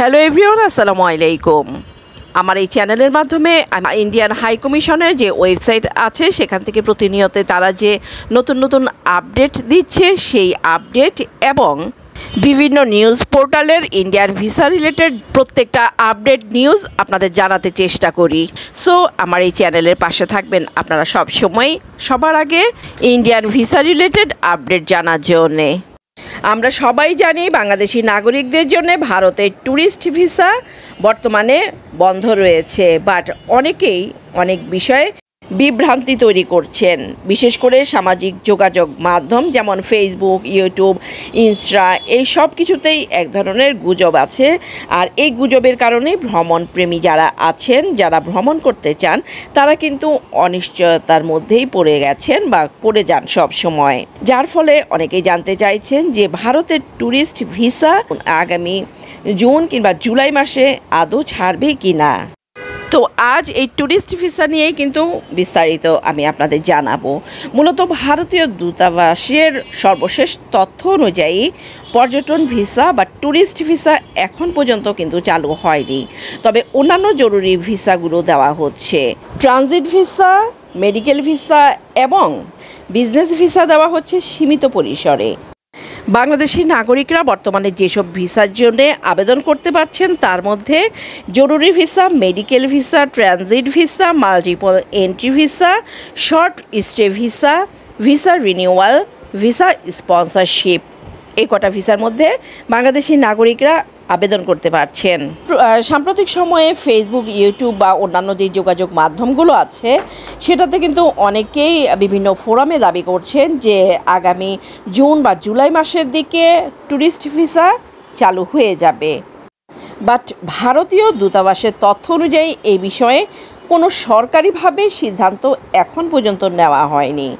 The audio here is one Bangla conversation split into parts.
হ্যালো এভরিওয়ান, আসসালামু আলাইকুম। আমার এই চ্যানেলের মাধ্যমে ইন্ডিয়ান হাই কমিশনের যে ওয়েবসাইট আছে সেখান থেকে প্রতিনিয়ত তারা যে নতুন নতুন আপডেট দিচ্ছে সেই আপডেট এবং বিভিন্ন নিউজ পোর্টালের ইন্ডিয়ান ভিসা রিলেটেড প্রত্যেকটা আপডেট নিউজ আপনাদের জানাতে চেষ্টা করি। সো আমার এই চ্যানেলের পাশে থাকবেন আপনারা সবসময় সবার আগে ইন্ডিয়ান ভিসা রিলেটেড আপডেট জানার জন্যে। আমরা সবাই জানি বাংলাদেশি নাগরিকদের জন্য ভারতের ট্যুরিস্ট ভিসা বর্তমানে বন্ধ রয়েছে, বাট অনেকেই অনেক বিষয়ে বিভ্রান্তি তৈরি করছেন, বিশেষ করে সামাজিক যোগাযোগ মাধ্যম যেমন ফেসবুক, ইউটিউব, ইনস্টা, এই সব কিছুতেই এক ধরনের গুজব আছে। আর এই গুজবের কারণে ভ্রমণপ্রেমী যারা আছেন, যারা ভ্রমণ করতে চান, তারা কিন্তু অনিশ্চয়তার মধ্যেই পড়ে গেছেন বা পড়ে যান সব সময়, যার ফলে অনেকেই জানতে চাইছেন যে ভারতের ট্যুরিস্ট ভিসা আগামী জুন কিংবা জুলাই মাসে আদৌ ছাড়বে কি না। তো আজ এই ট্যুরিস্ট ভিসা নিয়েই কিন্তু বিস্তারিত আমি আপনাদের জানাবো। মূলত ভারতীয় দূতাবাসের সর্বশেষ তথ্য অনুযায়ী পর্যটন ভিসা বা ট্যুরিস্ট ভিসা এখন পর্যন্ত কিন্তু চালু হয়নি, তবে অন্যান্য জরুরি ভিসাগুলো দেওয়া হচ্ছে। ট্রানজিট ভিসা, মেডিকেল ভিসা এবং বিজনেস ভিসা দেওয়া হচ্ছে সীমিত পরিসরে। বাংলাদেশি নাগরিকরা বর্তমানে যেসব ভিসার জন্য আবেদন করতে পারছেন তার মধ্যে জরুরি visa, medical visa, transit visa, multiple entry visa, short stay visa, visa renewal, visa sponsorship, এই কটা ভিসার মধ্যে বাংলাদেশি নাগরিকরা আবেদন করতে পারছেন। সাম্প্রতিক সময়ে ফেসবুক, ইউটিউব বা অন্যান্য যে যোগাযোগ মাধ্যমগুলো আছে সেটাতে কিন্তু অনেকেই বিভিন্ন ফোরামে দাবি করছেন যে আগামী জুন বা জুলাই মাসের দিকে ট্যুরিস্ট ভিসা চালু হয়ে যাবে, বাট ভারতীয় দূতাবাসের তথ্য অনুযায়ী এই বিষয়ে কোনো সরকারিভাবে সিদ্ধান্ত এখন পর্যন্ত নেওয়া হয়নি।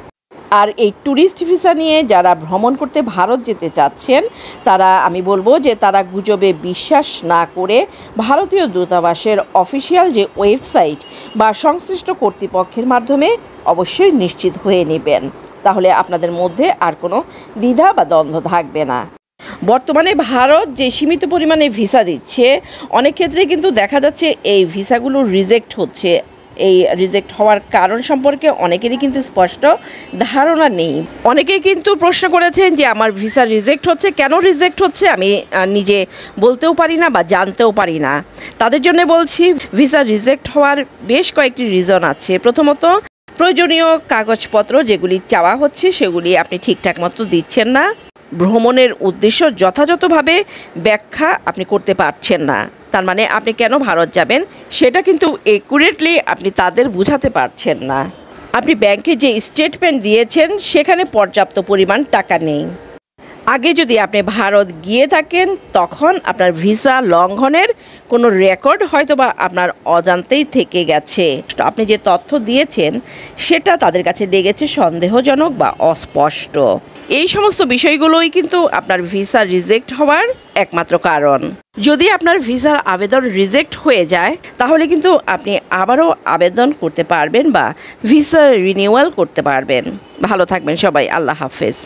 আর এই ট্যুরিস্ট ভিসা নিয়ে যারা ভ্রমণ করতে ভারত যেতে চাচ্ছেন তারা, আমি বলবো যে তারা গুজবে বিশ্বাস না করে ভারতীয় দূতাবাসের অফিসিয়াল যে ওয়েবসাইট বা সংশ্লিষ্ট কর্তৃপক্ষের মাধ্যমে অবশ্যই নিশ্চিত হয়ে নেবেন, তাহলে আপনাদের মধ্যে আর কোনো দ্বিধা বা দ্বন্দ্ব থাকবে না। বর্তমানে ভারত যে সীমিত পরিমাণে ভিসা দিচ্ছে, অনেক ক্ষেত্রে কিন্তু দেখা যাচ্ছে এই ভিসাগুলো রিজেক্ট হচ্ছে। এই রিজেক্ট হওয়ার কারণ সম্পর্কে অনেকেরই কিন্তু স্পষ্ট ধারণা নেই। অনেকেই কিন্তু প্রশ্ন করেছেন যে আমার ভিসা রিজেক্ট হচ্ছে, কেন রিজেক্ট হচ্ছে আমি নিজে বলতেও পারি না বা জানতেও পারি না। তাদের জন্য বলছি, ভিসা রিজেক্ট হওয়ার বেশ কয়েকটি রিজন আছে। প্রথমত, প্রয়োজনীয় কাগজপত্র যেগুলি চাওয়া হচ্ছে সেগুলি আপনি ঠিকঠাক মতো দিচ্ছেন না, ভ্রমণের উদ্দেশ্য যথাযথভাবে ব্যাখ্যা আপনি করতে পারছেন না, তার মানে আপনি কেন ভারত যাবেন সেটা কিন্তু একুরেটলি আপনি তাদের বোঝাতে পারছেন না। আপনি ব্যাংকে যে স্টেটমেন্ট দিয়েছেন সেখানে পর্যাপ্ত পরিমাণ টাকা নেই। আগে যদি আপনি ভারত গিয়ে থাকেন তখন আপনার ভিসা লঙ্ঘনের কোনো রেকর্ড হয়তো বা আপনার অজান্তেই থেকে গেছে। আপনি যে তথ্য দিয়েছেন সেটা তাদের কাছে লেগেছে সন্দেহজনক বা অস্পষ্ট। এই সমস্ত বিষয়গুলোই কিন্তু আপনার ভিসা রিজেক্ট হওয়ার একমাত্র কারণ। যদি আপনার ভিসার আবেদন রিজেক্ট হয়ে যায় তাহলে কিন্তু আপনি আবারও আবেদন করতে পারবেন বা ভিসা রিনিউয়াল করতে পারবেন। ভালো থাকবেন সবাই, আল্লাহ হাফেজ।